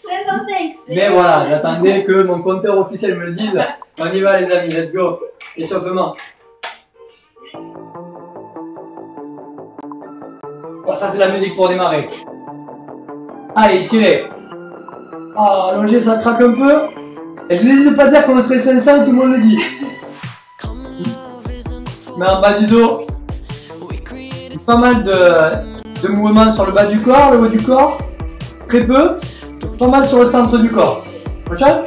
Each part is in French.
505. Mais voilà, j'attendais que mon compteur officiel me le dise. On y va les amis, let's go. Échauffement. Oh, ça c'est la musique pour démarrer. Allez, tirez. Oh, allongé, ça craque un peu. Et je n'hésite pas à dire qu'on serait 500, tout le monde le dit. Mais en bas du dos, pas mal de mouvements sur le bas du corps, le haut du corps. Très peu. Pas mal sur le centre du corps. Prochain.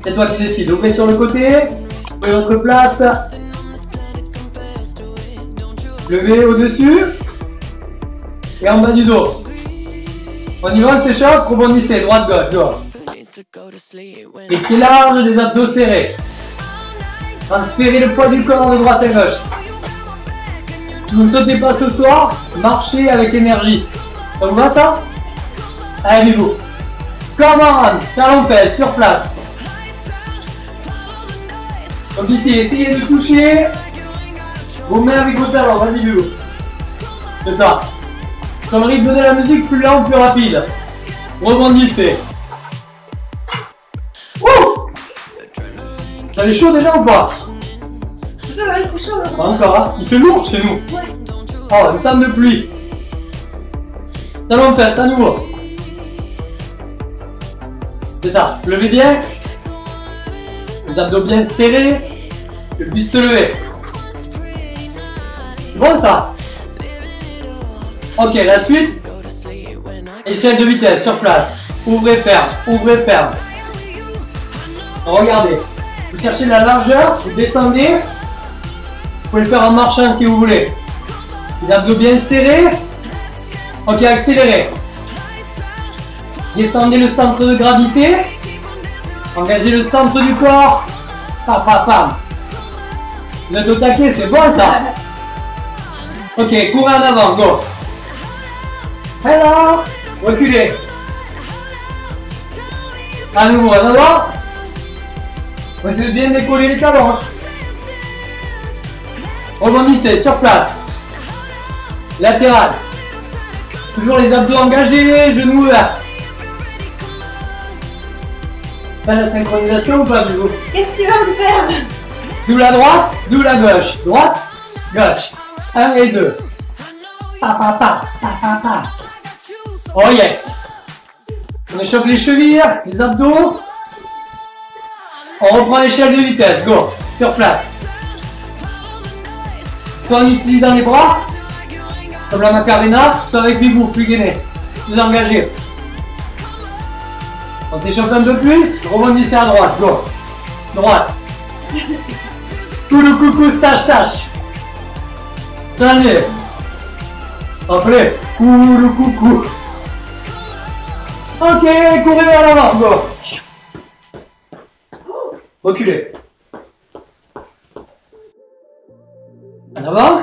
C'est toi qui décides. Ouvrez sur le côté. Ouvrez votre place. Levez au-dessus. Et en bas du dos. On y va, on s'échauffe, rebondissez. Droite, gauche, dehors. Les pieds larges, les abdos serrés. Transférez le poids du corps de droite à gauche. Vous ne sautez pas ce soir, marchez avec énergie. Ça vous va ça? Allez vous. Come on, talon fesse sur place. Donc ici, essayez de toucher vos mains avec vos talons, vas-y vous. C'est ça. Sur le rythme de la musique, plus lent, plus rapide. Rebondissez. Wouh! Ça est chaud déjà ou pas? Ouais, il fait chaud. Pas encore, hein? Il fait lourd chez nous. Ouais. Oh, une temps de pluie. Talon fesse à nouveau. C'est ça, levez bien. Les abdos bien serrés. Le buste levé. C'est bon ça? Ok, la suite. Échelle de vitesse sur place. Ouvrez, ferme, ouvrez, ferme. Regardez. Vous cherchez de la largeur, vous descendez. Vous pouvez le faire en marchant si vous voulez. Les abdos bien serrés. Ok, accélérez. Descendez le centre de gravité. Engagez le centre du corps. Pam, pam, pam. Vous êtes au taquet, c'est bon ça. Ok, courez en avant, go. Hello. Reculez. À nouveau, en avant. On essaie de bien décoller les talons. Hein. Rebondissez sur place. Latéral. Toujours les abdos engagés, genoux ouverts. Pas la synchronisation ou pas, du coup? Qu'est-ce que tu vas me faire? D'où la droite, d'où la gauche. Droite, gauche. 1 et 2. Pa, pa, pa, pa, pa, pa. Oh yes. On échauffe les chevilles, les abdos. On reprend l'échelle de vitesse. Go. Sur place. Soit en utilisant les bras, comme la Macarena, soit avec Bigou, plus gainé. Plus engagé. On s'échauffe un peu plus, rebondissez à droite, go. Droite. Tout le coucou, stache, tache. Allez. Après, coucou, coucou. Ok, courez vers l'avant, go. Reculez. En avant.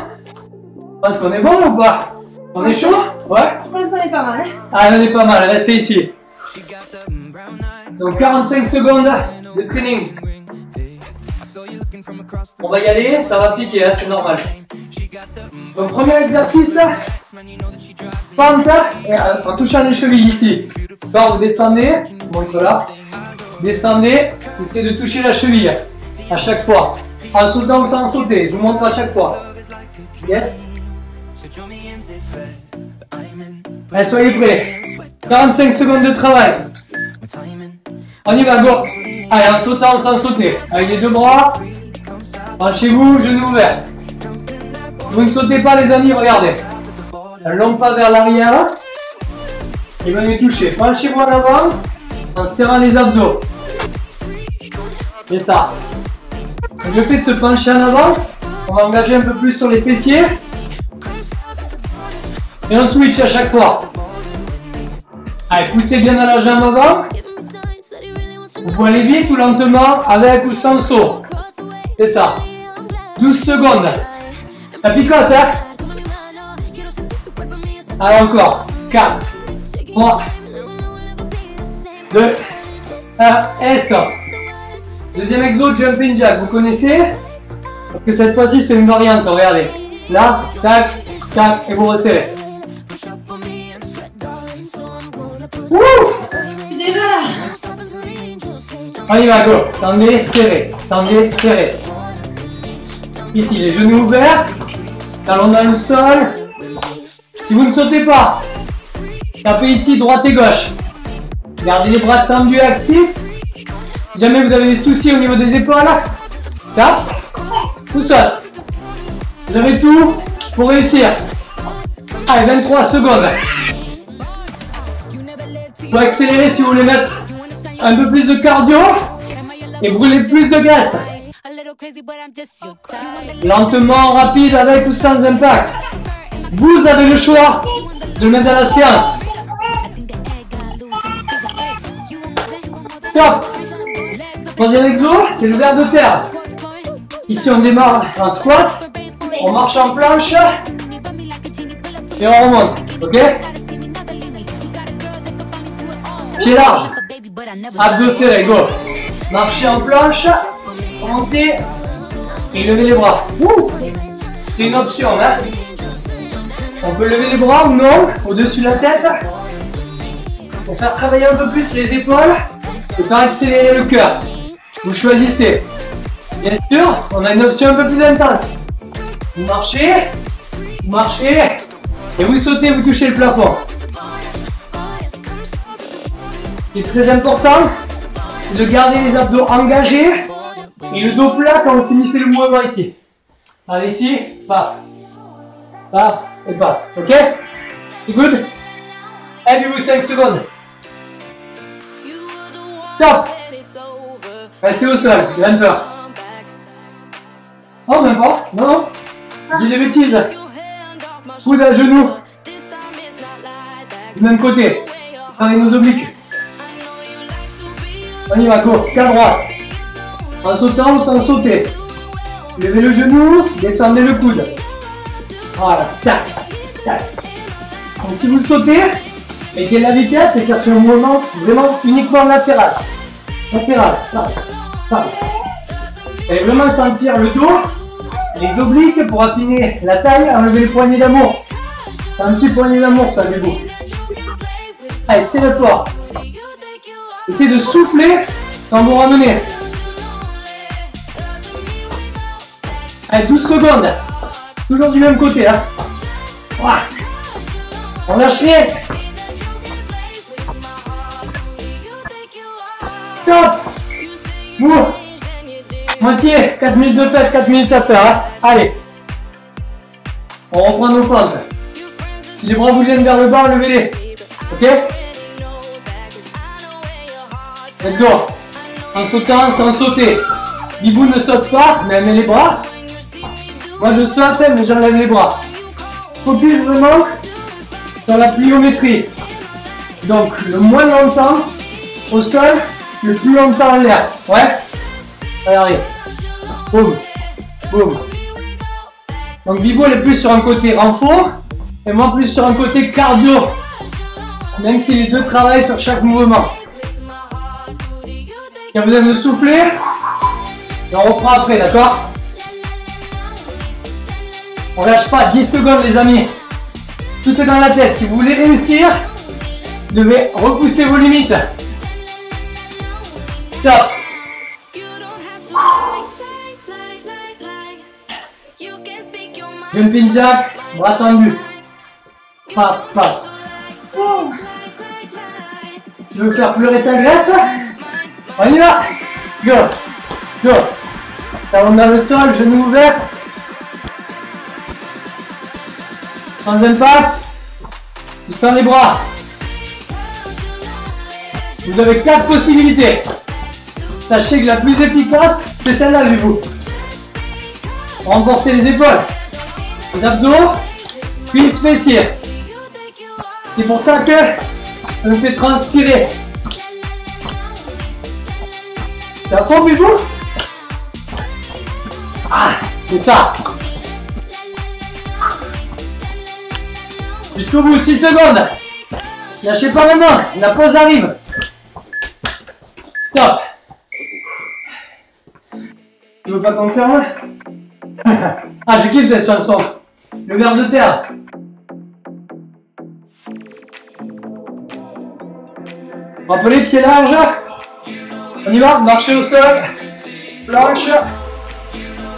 Est-ce qu'on est bon ou pas? On est chaud? Ouais. Je pense qu'on est pas mal. Hein? Ah, on est pas mal, restez ici. Donc 45 secondes de training. On va y aller, ça va piquer, hein, c'est normal. Donc premier exercice, pente, en touchant les chevilles ici. Quand vous descendez, montre là, descendez, vous essayez de toucher la cheville à chaque fois. En sautant ou sans sauter, je vous montre à chaque fois. Yes. Allez, soyez prêts. 45 secondes de travail. On y va, go. Allez, en sautant ou sans sauter. Avec les deux bras. Penchez-vous, genoux ouverts. Vous ne sautez pas les amis, regardez. Un long pas vers l'arrière. Et venez toucher. Penchez-vous en avant. En serrant les abdos. C'est ça. Le fait de se pencher en avant, on va engager un peu plus sur les fessiers. Et on switch à chaque fois. Allez, poussez bien dans la jambe avant. Vous pouvez aller vite ou lentement, avec ou sans saut. C'est ça. 12 secondes. Ça picote, hein? Allez, encore. 4, 3, 2, 1, et stop. Deuxième exo, jumping jack. Vous connaissez? Parce que cette fois-ci, c'est une variante. Regardez. Là, tac, tac, et vous resserrez. Wouh! Je suis déjà là. On y va, go. Tendez, serré. Tendez, serré. Ici, les genoux ouverts. Talons dans le sol. Si vous ne sautez pas, tapez ici droite et gauche. Gardez les bras tendus et actifs. Si jamais vous avez des soucis au niveau des épaules, tape ou saute. Vous avez tout pour réussir. Allez, 23 secondes. Pour accélérer si vous voulez mettre un peu plus de cardio et brûler plus de graisse. Lentement, rapide, avec ou sans impact. Vous avez le choix de le mettre dans la séance. Top. Troisième exo, c'est le ver de terre. Ici, on démarre en squat, on marche en planche et on remonte. Ok? Pied large. Abdos serrés, go. Marchez en planche, montez et levez les bras. C'est une option, hein? On peut lever les bras ou non, au-dessus de la tête, pour faire travailler un peu plus les épaules et faire accélérer le cœur. Vous choisissez. Bien sûr, on a une option un peu plus intense. Vous marchez, et vous sautez, vous touchez le plafond. Ce qui est très important, c'est de garder les abdos engagés et le dos plat quand vous finissez le mouvement ici. Allez ici, paf, paf et paf. Ok? C'est good? Aidez-vous 5 secondes. Top! Restez au sol, il a une peur. Oh, même pas? Non? Je dis des bêtises. Coude à genoux. Du même côté. Travaillez nos obliques. On y va, go. Qu'à droite. En sautant ou sans sauter. Levez le genou, descendez le coude. Voilà. Tac, tac. Donc si vous sautez, mettez la vitesse et cherchez un mouvement vraiment uniquement latéral. Latéral. Tac, tac. Vous allez vraiment sentir le dos, les obliques pour affiner la taille, enlever les poignées d'amour. C'est un petit poignet d'amour, ça, du coup. Allez, c'est le fort. Essayez de souffler quand vous ramenez. Allez, 12 secondes. Toujours du même côté, hein. Voilà. On lâche rien. Top. Bon. Moitié, 4 minutes de fête, 4 minutes à faire. Hein. Allez. On reprend nos fentes. Si les bras vous gênent vers le bas, levez-les. Ok? Let's go. En sautant, sans sauter. Bibou ne saute pas, mais elle met les bras. Moi je saute, mais j'enlève les bras. Focus vraiment sur la pliométrie. Donc le moins longtemps au sol, le plus longtemps en l'air. Ouais? Regardez. Boum. Boum. Donc Bibou elle est plus sur un côté renfort et moi plus sur un côté cardio. Même si les deux travaillent sur chaque mouvement. Il y a besoin de souffler. Et on reprend après, d'accord? On lâche pas, 10 secondes les amis. Tout est dans la tête. Si vous voulez réussir, vous devez repousser vos limites. Top. Jumping jack, bras tendus. Paf, paf. Tu veux faire pleurer ta graisse? On y va. Go. Go. Talon dans le sol, genoux ouverts. Sans impact. Tu sens les bras. Vous avez 4 possibilités. Sachez que la plus efficace, c'est celle-là, du coup. Renforcer les épaules, les abdos, puis les fessiers. C'est pour ça que ça nous fait transpirer. T'as fond, Bibou? Ah, c'est ça. Jusqu'au bout, 6 secondes. Lâchez pas maintenant, la pause arrive. Top. Tu veux pas qu'on ferme? Ah, je kiffe cette chanson. Le ver de terre. Rappelez, pieds larges. On y va, marchez au sol. Planche.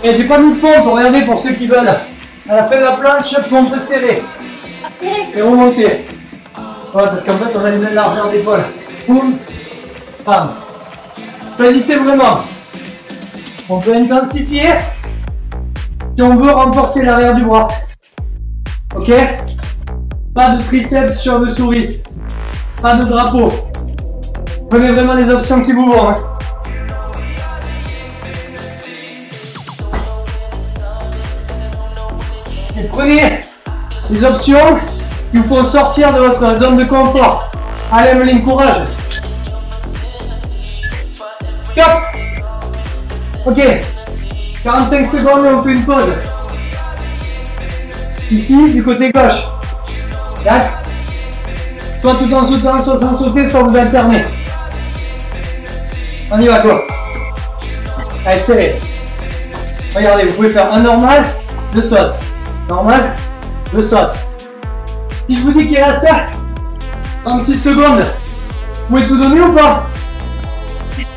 Et j'ai pas mis de pompe, regardez pour ceux qui veulent. À la fin de la planche, pompe serrée. Et remonter. Voilà, parce qu'en fait, on a une belle largeur d'épaule. Boum. Bam. Choisissez vraiment. On peut intensifier si on veut renforcer l'arrière du bras. Ok? Pas de triceps sur le souris. Pas de drapeau. Prenez vraiment les options qui vous vont. Hein. Et prenez les options qui vous font sortir de votre zone de confort. Allez, Emeline, courage. Stop. Ok. 45 secondes et on fait une pause. Ici, du côté gauche. Tac. Soit tout en sautant, soit sans sauter, soit vous alternez. On y va, quoi. Allez, serré. Regardez, vous pouvez faire un normal, je saute. Normal, je saute. Si je vous dis qu'il reste 36 secondes, vous pouvez tout donner ou pas?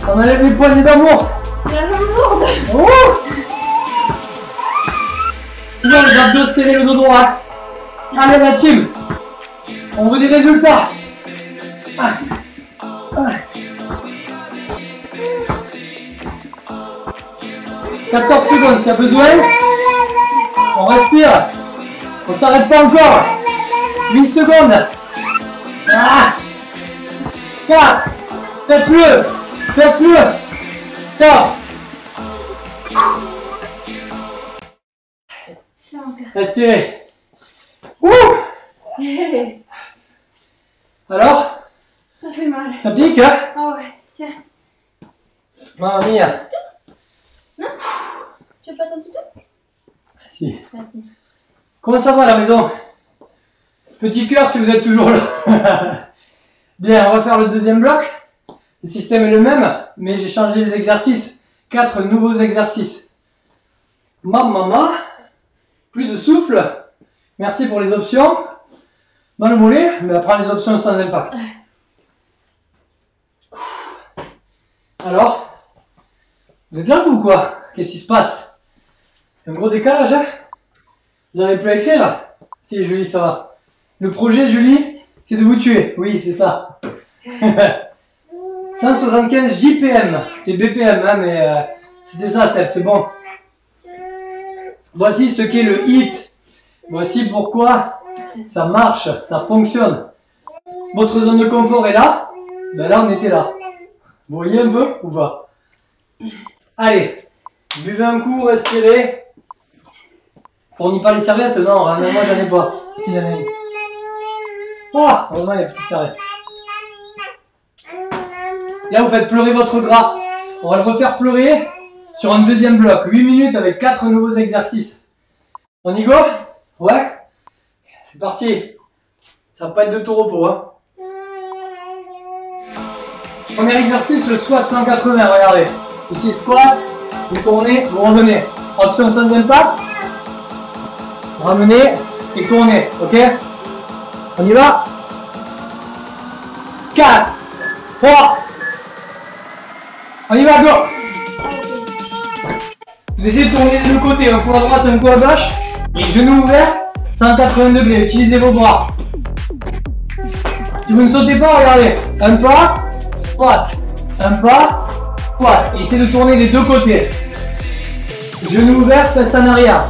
On enlève les poignées d'amour. La jambe lourde. Oh! Toujours les abdos serrés, le dos droit. Allez, la team. On veut des résultats. 14 secondes s'il y a besoin. On respire. On s'arrête pas encore. 8 secondes. 4. Faites-le. Faites-le. Ça. Respirez. Ouh. Alors? Ça fait mal. Ça pique, hein? Ah ouais, tiens. Mamma mia. Non? Tu veux pas ton tuto? Si. Vas-y. Comment ça va à la maison? Petit cœur si vous êtes toujours là. Bien, on va faire le deuxième bloc. Le système est le même, mais j'ai changé les exercices. 4 nouveaux exercices. Maman, plus de souffle. Merci pour les options. Dans le mollet, mais prends les options sans impact. Alors, vous êtes là ou quoi? Qu'est-ce qui se passe? Un gros décalage, hein? Vous n'arrivez plus à écrire? Si, Julie, ça va. Le projet, Julie, c'est de vous tuer. Oui, c'est ça. 175 JPM. C'est BPM, hein, mais c'était ça, c'est bon. Voici ce qu'est le HIIT. Voici pourquoi ça marche, ça fonctionne. Votre zone de confort est là. Ben là, on était là. Vous voyez un peu ou pas? Allez, buvez un coup, respirez. Fournis pas les serviettes? Non, moi j'en ai pas. Si j'en ai une. Oh, heureusement il y a une petite serviette. Là, vous faites pleurer votre gras. On va le refaire pleurer sur un deuxième bloc. 8 minutes avec 4 nouveaux exercices. On y go? Ouais? C'est parti. Ça va pas être de tout repos, hein. Premier exercice, le squat 180, regardez. Ici, squat, vous tournez, vous revenez. Option sans impact. Ramenez et tournez, ok? On y va? 4, 3. On y va, go! Vous essayez de tourner les deux côtés, un coup à droite, un coup à gauche. Et genoux ouverts, 180 degrés. Utilisez vos bras. Si vous ne sautez pas, regardez. Un pas, squat. Un pas, squat. Et essayez de tourner les deux côtés. Genoux ouverts, fesses en arrière.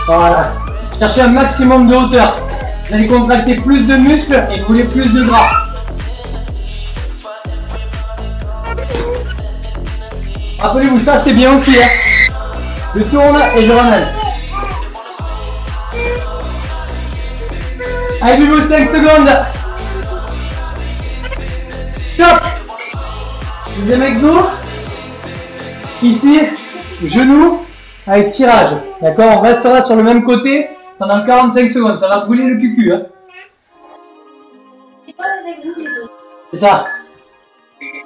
Voilà. Cherchez un maximum de hauteur. Vous allez contracter plus de muscles et vous voulez plus de gras. Rappelez-vous, ça c'est bien aussi. Hein. Je tourne et je ramène. Allez, vous 5 secondes. Top. Deuxième exo. Ici, genou avec tirage. D'accord, on restera sur le même côté pendant 45 secondes. Ça va brûler le cucu. Hein. C'est ça.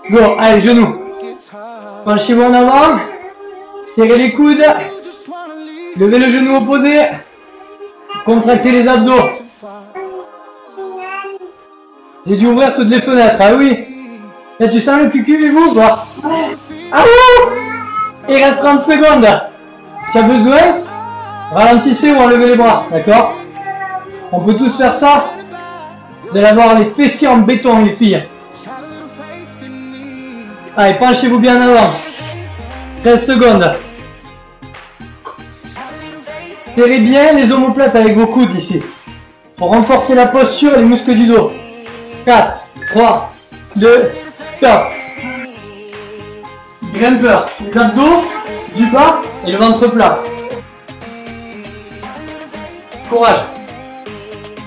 Bon, allez, genou. Penchez-vous en avant. Serrez les coudes. Levez le genou opposé. Contractez les abdos. J'ai dû ouvrir toutes les fenêtres, ah oui. Et tu sens le cucu, Vivou, quoi? Ah oui. Il reste 30 secondes. Si y a besoin, ralentissez ou enlevez les bras, d'accord? On peut tous faire ça. Vous allez avoir les fessiers en béton, les filles. Allez, penchez-vous bien en avant. 13 secondes. Serrez bien les omoplates avec vos coudes ici. Pour renforcer la posture et les muscles du dos. 4, 3, 2, stop. Grimpeur, les abdos, du bas et le ventre plat. Courage.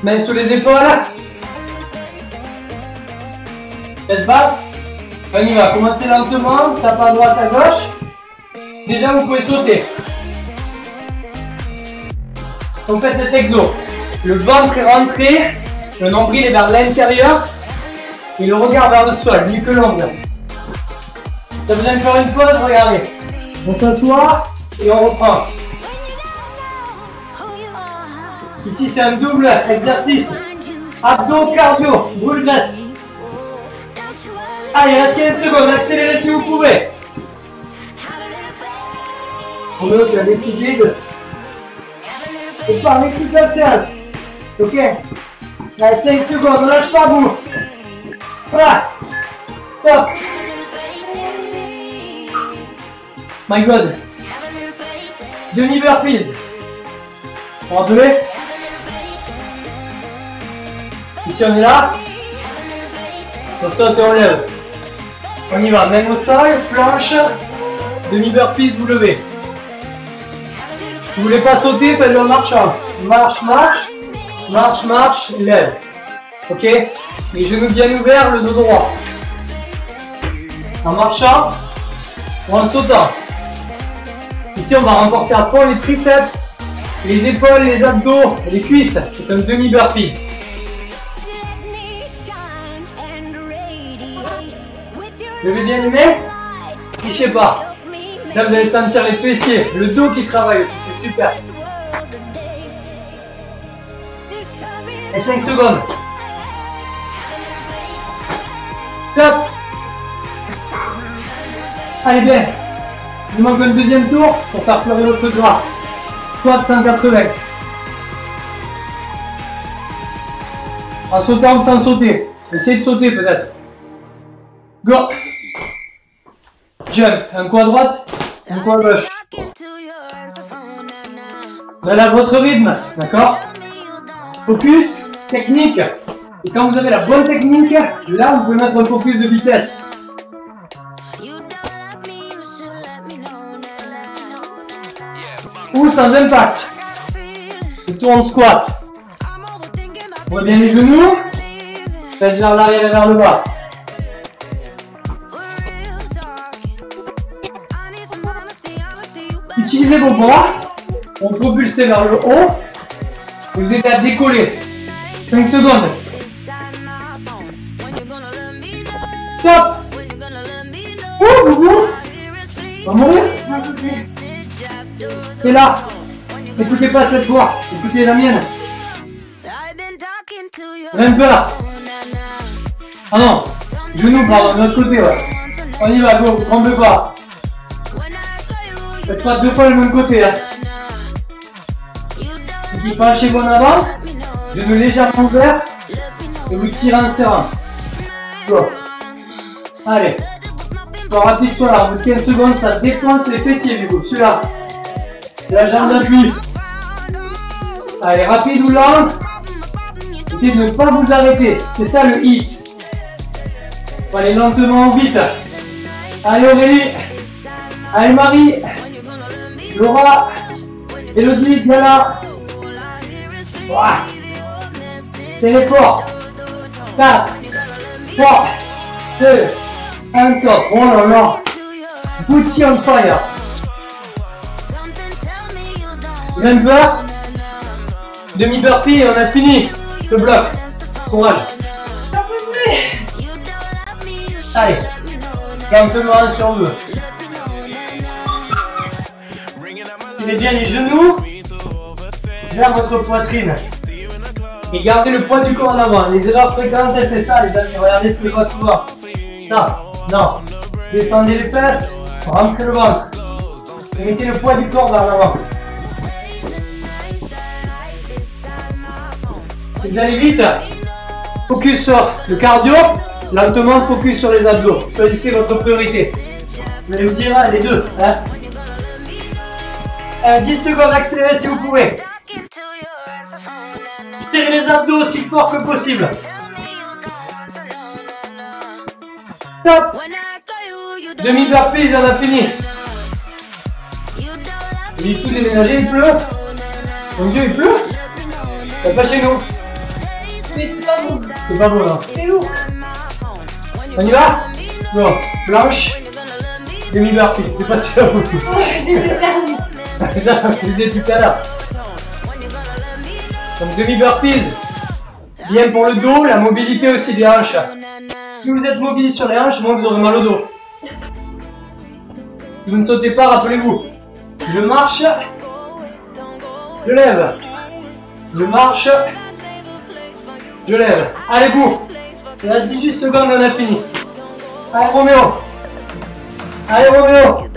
Mains sous les épaules. Tête basse. On y va. Commencez lentement. Tape à droite, à gauche. Déjà, vous pouvez sauter. Donc faites cet exo. Le ventre est rentré. Le nombril est vers l'intérieur. Et le regard vers le sol. Nuque longue. Si vous besoin de faire une pause, regardez. On s'assoit et on reprend. Ici, c'est un double exercice. Abdos, cardio, boule graisse. Allez, il reste 15 secondes. Accélérez si vous pouvez. Roméo, tu as décidé de parler toute la séance. Ok. Allez, 5 secondes. Ne lâche pas, vous. Voilà. Top. My God. Demi-burpees. Vous rappelez? Ici on est là. On saute et on lève. On y va. Main au sol, planche. Demi-burpees, vous levez. Vous voulez pas sauter, faites-le en marchant. Marche, marche. Marche, marche, lève. Ok? Les genoux bien ouverts, le dos droit. En marchant ou en sautant. Ici, on va renforcer à fond les triceps, les épaules, les abdos, les cuisses. C'est un demi-burpee. Vous avez bien aimé? Trichez pas. Là, vous allez sentir les fessiers, le dos qui travaille aussi. C'est super. Et 5 secondes. Top. Allez, bien. Il manque un deuxième tour pour faire pleurer votre gras. Squat 180. En sautant ou sans sauter. Essayez de sauter peut-être. Go. Jump. Un coup à droite, un coup à gauche. Vous allez à votre rythme, d'accord? Focus, technique. Et quand vous avez la bonne technique, là vous pouvez mettre un focus de vitesse. Ou sans impact. Je tourne squat. On voit bien les genoux. Faites vers l'arrière et vers le bas. Utilisez vos bras pour propulser vers le haut. Vous aidez à décoller. 5 secondes. Stop. Ouh, boubou. On va mourir. C'est là. Écoutez pas cette voix. Écoutez la mienne. Grimpeur. Ah non. Genou, pardon, de l'autre côté, ouais. On y va, go. Tremble pas. Faites pas deux fois le même côté, hein. Ici, penchez-vous en avant. Genou légèrement ouvert. Et vous tirez en serrant. Go. Allez. Soit rapide, soit là. Au bout de 15 secondes, ça défonce les fessiers, du coup. Celui-là. La jambe d'appui. Allez, rapide ou lente. Essayez de ne pas vous arrêter. C'est ça le hit. Faut aller lentement ou vite. Allez Aurélie. Allez Marie. Laura. Elodie, viens là. Voilà. Téléport. 4, 3, 2, 1, top. Oh là là. Booty on fire. Grimpeur. Demi-burpee et on a fini ce bloc. Courage. Allez. Lentement sur deux. Tirez bien les genoux vers votre poitrine. Et gardez le poids du corps en avant. Les erreurs fréquentes, c'est ça, les amis. Regardez ce que je vois souvent. Ça, non. Descendez les fesses, rentrez le ventre. Et mettez le poids du corps vers l'avant. Vous allez vite. Focus sur le cardio. Lentement, focus sur les abdos. Choisissez votre priorité. Vous allez vous dire les deux. Hein. 10 secondes, accélérez si vous pouvez. Serrez les abdos aussi fort que possible. Top. Demi-burpees, on a fini. Il est tout déménagé, il pleut. Mon Dieu, il pleut. Pas chez nous. Mais c'est pas beau. C'est pas beau, non. C'est lourd. On y va? Bon, planche, demi-burpees, c'est pas sûr. Ouais, c'est perdu. Je l'ai dit tout à l'heure. Donc demi-burpees, bien pour le dos, la mobilité aussi des hanches. Si vous êtes mobile sur les hanches, moi vous aurez mal au dos. Si vous ne sautez pas, rappelez-vous. Je marche, je lève. Je marche, je lève. Allez, bout. Il reste 18 secondes et on a fini. Allez, Roméo. Allez, Roméo.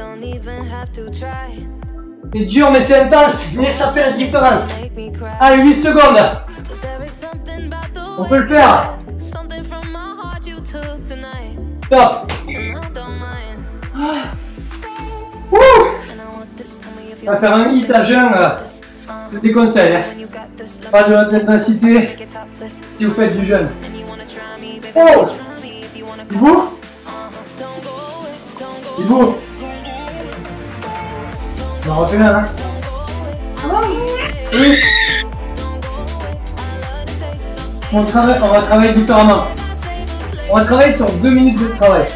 C'est dur, mais c'est intense. Mais ça fait la différence. Allez, 8 secondes. On peut le faire. Top. Ouh. On va faire un hit à jeun. Je te déconseille. Hein. Pas de haute intensité si vous faites du jeûne. Oh! Debout? Debout? On en refait un, hein? Oui. On va travailler différemment. On va travailler sur 2 minutes de travail.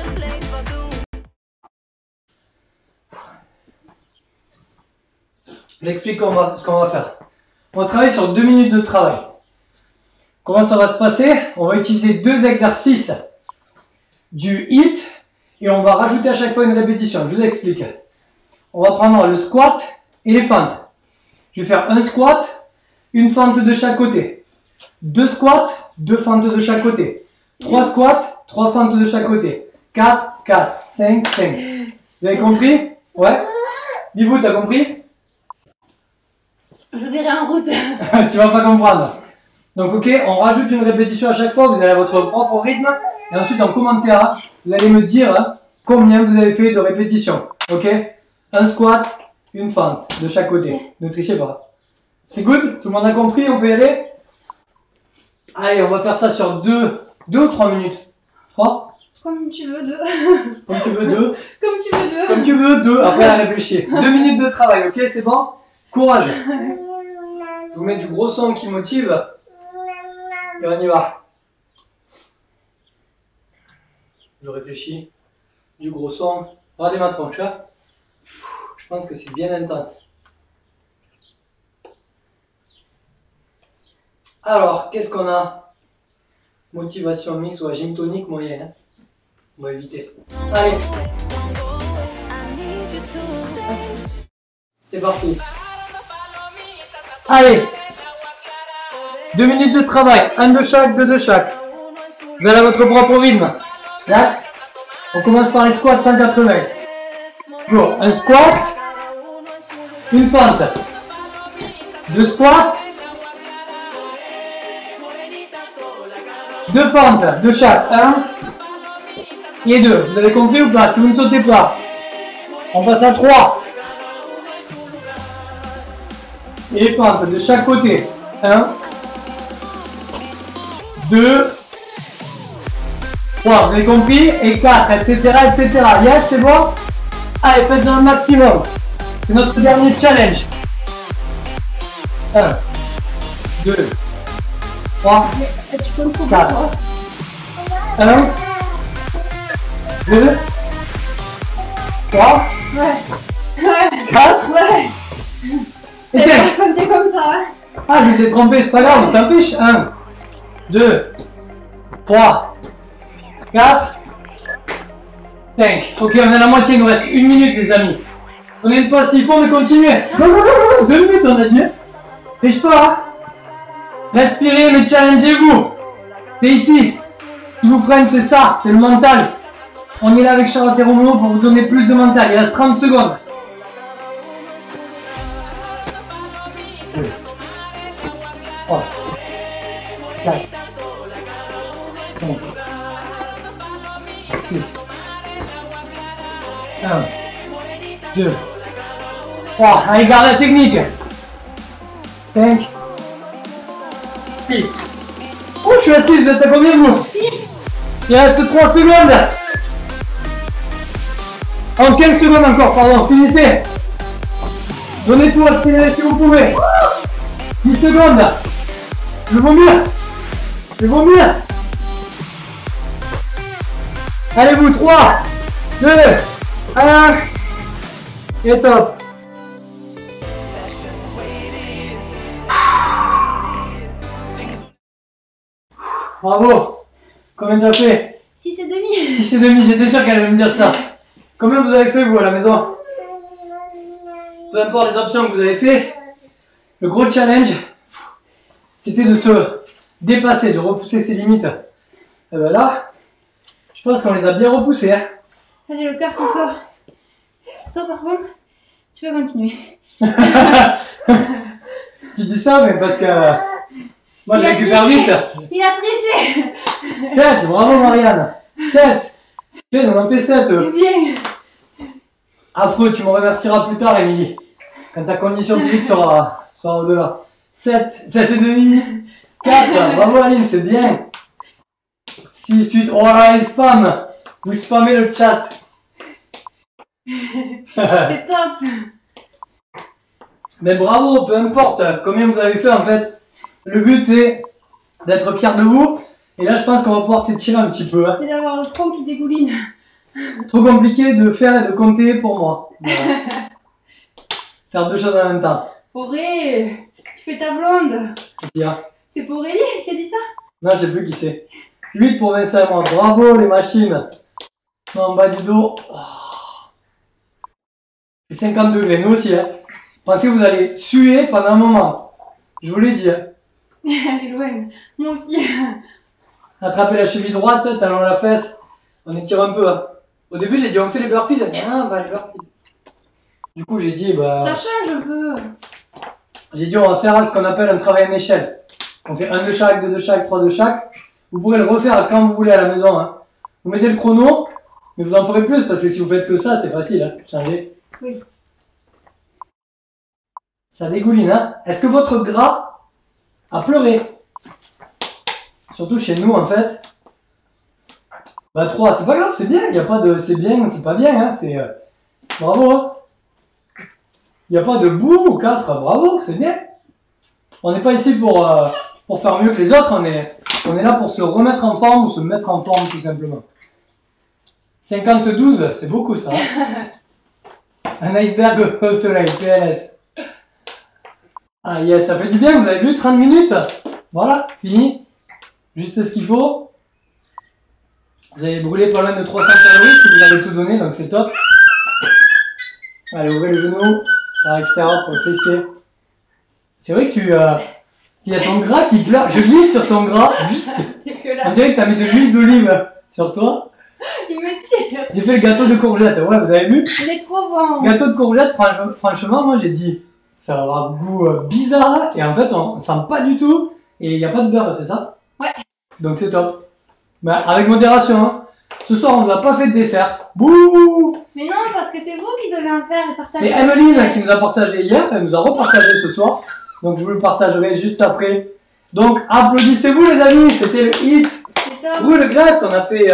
J'explique ce qu'on va faire. On va travailler sur 2 minutes de travail. Comment ça va se passer? On va utiliser 2 exercices du HIIT et on va rajouter à chaque fois une répétition. Je vous explique. On va prendre le squat et les fentes. Je vais faire un squat, une fente de chaque côté. 2 squats, 2 fentes de chaque côté. 3 squats, 3 fentes de chaque côté. 4, 4, 5, 5. Vous avez compris? Ouais? Bibou, t'as compris? Je verrai en route. Tu vas pas comprendre. Donc ok, on rajoute une répétition à chaque fois, vous avez votre propre rythme. Et ensuite en commentaire, vous allez me dire combien vous avez fait de répétitions. Ok? Un squat, une fente de chaque côté. Ne trichez pas. C'est good? Tout le monde a compris? On peut y aller? Allez, on va faire ça sur 2 ou 3 minutes. 3? Comme tu veux, 2. Comme tu veux, 2. Comme tu veux, 2. Comme tu veux, 2. Après à réfléchir. 2 minutes de travail, ok? C'est bon? Courage. Je vous mets du gros son qui motive. Et on y va. Je réfléchis. Du gros son. Regardez ma tronche. Hein. Je pense que c'est bien intense. Alors, qu'est-ce qu'on a? Motivation mix ou à gym tonique moyen. Hein. On va éviter. Allez. C'est parti. Allez. 2 minutes de travail, 1 de chaque, 2 de chaque. Vous allez à votre propre rythme. Là, on commence par les squats 180. Bon, un squat, une fente. 2 squats, 2 fentes de chaque, 1 et 2. Vous avez compris ou pas? Si vous ne sautez pas, on passe à 3. Et les fentes de chaque côté, 1. 2, 3, vous avez compris? Et 4, etc., etc. Yes, c'est bon? Allez, faites-en un maximum. C'est notre dernier challenge. 1, 2, 3, 4. 1, 2, 3, Ouais. 4, Ouais. et 5. T'es comme ça. Hein. Ah, je t'ai trompé, c'est pas grave, on s'en fiche. 1, 2, 3, 4, 5. Ok, on est à la moitié, il nous reste 1 minute, les amis. Prenez le pas s'il faut, mais continuez. 2 minutes, on a dit. Fiche pas, hein. Respirez, mais challengez-vous. C'est ici. Ce qui vous freine, c'est ça, c'est le mental. On est là avec Charlotte et Romeo pour vous donner plus de mental. Il reste 30 secondes. 2, 3, 4, 5, 6, 1, 2, 3. Allez, garde la technique. 5, 6. Oh, je suis à 6, vous êtes à combien vous? 6. Il reste 3 secondes. En 15 secondes encore, pardon, finissez. Donnez tout, accélérez si vous pouvez. 10 secondes. Je vomir. Je vomir. Allez vous, 3, 2, 1. Et top. Bravo. Combien t'as fait? 6 et demi. 6 et demi, j'étais sûr qu'elle allait me dire ça. Combien vous avez fait vous à la maison? Peu importe les options que vous avez fait, le gros challenge, c'était de se dépasser, de repousser ses limites. Et ben là, je pense qu'on les a bien repoussées. Hein. Là, j'ai le cœur qui sort. Toi, par contre, tu peux continuer. Tu dis ça, mais parce que moi je récupère vite. Il a triché. 7, bravo Marianne. 7. On en fait 7. Bien. Affreux, tu me remercieras plus tard, Émilie. Quand ta condition physique sera au-delà. 7, 7 et demi. 4, bravo Aline, c'est bien. 6, 8, oh là, les spams. Vous spammez le chat. C'est top. Mais bravo, peu importe combien vous avez fait en fait. Le but c'est d'être fier de vous. Et là, je pense qu'on va pouvoir s'étirer un petit peu. Hein. Et d'avoir le front qui dégouline. Trop compliqué de faire et de compter pour moi. Voilà. Faire deux choses en même temps. Auré, tu fais ta blonde. Qu'est-ce qu'il y a? C'est pour Aurélie qui a dit ça? Non, je sais plus qui c'est. 8 pour Vincent et moi. Bravo les machines. En bas du dos. Oh. C'est 50 degrés, nous aussi. Hein. Pensez que vous allez suer pendant un moment. Je vous l'ai dit. Hein. Elle est loin. Moi aussi. Attrapez la cheville droite, talon la fesse. On étire un peu. Hein. Au début, j'ai dit on fait les burpees. Elle a dit ah, bah les burpees. Du coup, j'ai dit bah. Ça change un peu. J'ai dit on va faire ce qu'on appelle un travail en échelle. On fait 1 de chaque, 2 de chaque, 3 de chaque. Vous pourrez le refaire quand vous voulez à la maison. Hein. Vous mettez le chrono, mais vous en ferez plus parce que si vous faites que ça, c'est facile. Hein. Changer. Oui. Ça dégouline. Hein. Est-ce que votre gras a pleuré? Surtout chez nous en fait. Bah 3, c'est pas grave, c'est bien. Il n'y a pas de c'est bien, c'est pas bien. Hein. C'est bravo. Hein. Il n'y a pas de bout ou 4, bravo, c'est bien. On n'est pas ici pour faire mieux que les autres, on est là pour se remettre en forme ou se mettre en forme tout simplement. 50-12, c'est beaucoup ça. Hein. Un iceberg au soleil, PLS. Ah yes, ça fait du bien, vous avez vu, 30 minutes. Voilà, fini. Juste ce qu'il faut. Vous avez brûlé pas loin de 300 calories si vous avez tout donné, donc c'est top. Allez, ouvrez le genou. À l'extérieur pour le fessier. C'est vrai que il y a ton gras qui glisse. Je glisse sur ton gras. On dirait que tu as mis de l'huile d'olive sur toi. Il me tire. J'ai fait le gâteau de courgette. Ouais, vous avez vu? Il est trop bon. Gâteau de courgette, franchement, moi j'ai dit ça va avoir un goût bizarre. Et en fait, on sent pas du tout. Et il n'y a pas de beurre, c'est ça? Ouais. Donc c'est top. Mais avec modération. Hein. Ce soir, on vous a pas fait de dessert. Bouh! Mais non, parce que c'est vous qui devez en faire et partager. C'est Emeline qui nous a partagé hier, elle nous a repartagé ce soir. Donc je vous le partagerai juste après. Donc applaudissez-vous les amis, c'était le hit. Brûle glace, on a fait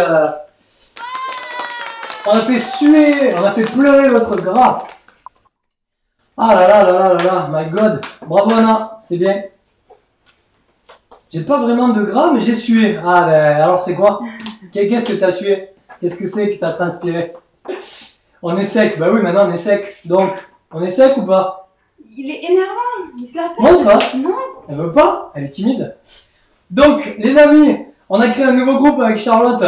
suer, on a fait pleurer votre gras. Ah là là là là là là, my god. Bravo Anna, c'est bien. J'ai pas vraiment de gras, mais j'ai sué. Ah ben alors c'est quoi? Qu'est-ce que t'as sué? Qu'est-ce que c'est que t'as transpiré? On est sec, bah oui maintenant on est sec. Donc, on est sec ou pas? Il est énervant, il se la pète. Montre hein. Non. Elle veut pas, elle est timide. Donc, les amis, on a créé un nouveau groupe avec Charlotte.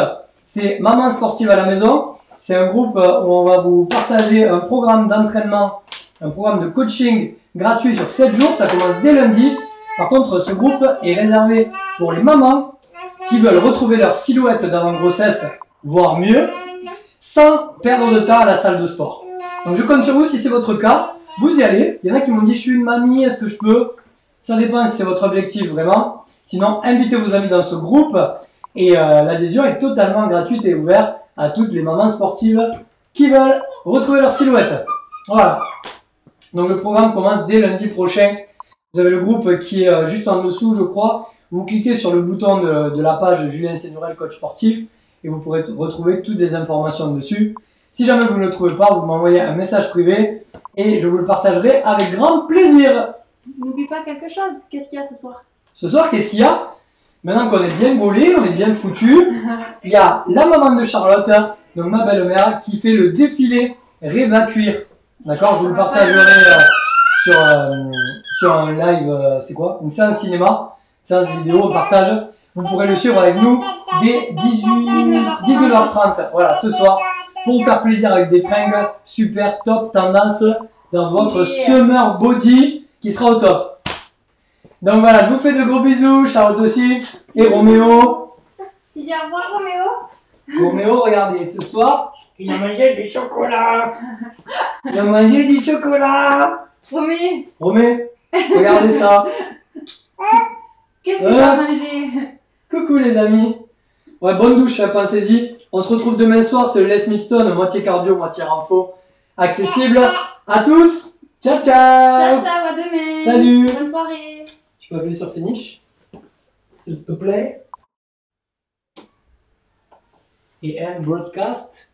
C'est Maman Sportive à la Maison. C'est un groupe où on va vous partager un programme d'entraînement, un programme de coaching gratuit sur 7 jours. Ça commence dès lundi. Par contre, ce groupe est réservé pour les mamans qui veulent retrouver leur silhouette d'avant-grossesse, voire mieux, sans perdre de temps à la salle de sport. Donc je compte sur vous si c'est votre cas, vous y allez. Il y en a qui m'ont dit je suis une mamie, est-ce que je peux? Ça dépend si c'est votre objectif vraiment. Sinon, invitez vos amis dans ce groupe et l'adhésion est totalement gratuite et ouverte à toutes les mamans sportives qui veulent retrouver leur silhouette. Voilà. Donc le programme commence dès lundi prochain. Vous avez le groupe qui est juste en dessous, je crois. Vous cliquez sur le bouton de la page Julien Sénurel, coach sportif, et vous pourrez retrouver toutes les informations dessus. Si jamais vous ne le trouvez pas, vous m'envoyez un message privé et je vous le partagerai avec grand plaisir. N'oublie pas quelque chose. Qu'est-ce qu'il y a ce soir? Ce soir, qu'est-ce qu'il y a? Maintenant qu'on est bien gaulé, on est bien foutu, il y a la maman de Charlotte, donc ma belle-mère, qui fait le défilé Rêve à cuire. D'accord, je vous le partagerai sur un live, c'est quoi? Une séance cinéma, séance vidéo, partage. Vous pourrez le suivre avec nous dès 19h30, voilà, ce soir, pour vous faire plaisir avec des fringues super top tendance dans votre summer body qui sera au top. Donc voilà, je vous fais de gros bisous, Charlotte aussi, et Roméo. Tu dis au revoir Roméo? Roméo, regardez, ce soir, il a mangé du chocolat. Il a mangé du chocolat. Roméo, Roméo, regardez ça. qu'est-ce que tu as mangé? Coucou les amis. Ouais, bonne douche, pensez-y. On se retrouve demain soir, c'est le Les Me Stone, moitié cardio, moitié renfo. Accessible à tous. Ciao, ciao. Ciao, ciao, à demain. Salut. Bonne soirée. Tu peux appuyer sur Finish, s'il te plaît. Et end broadcast.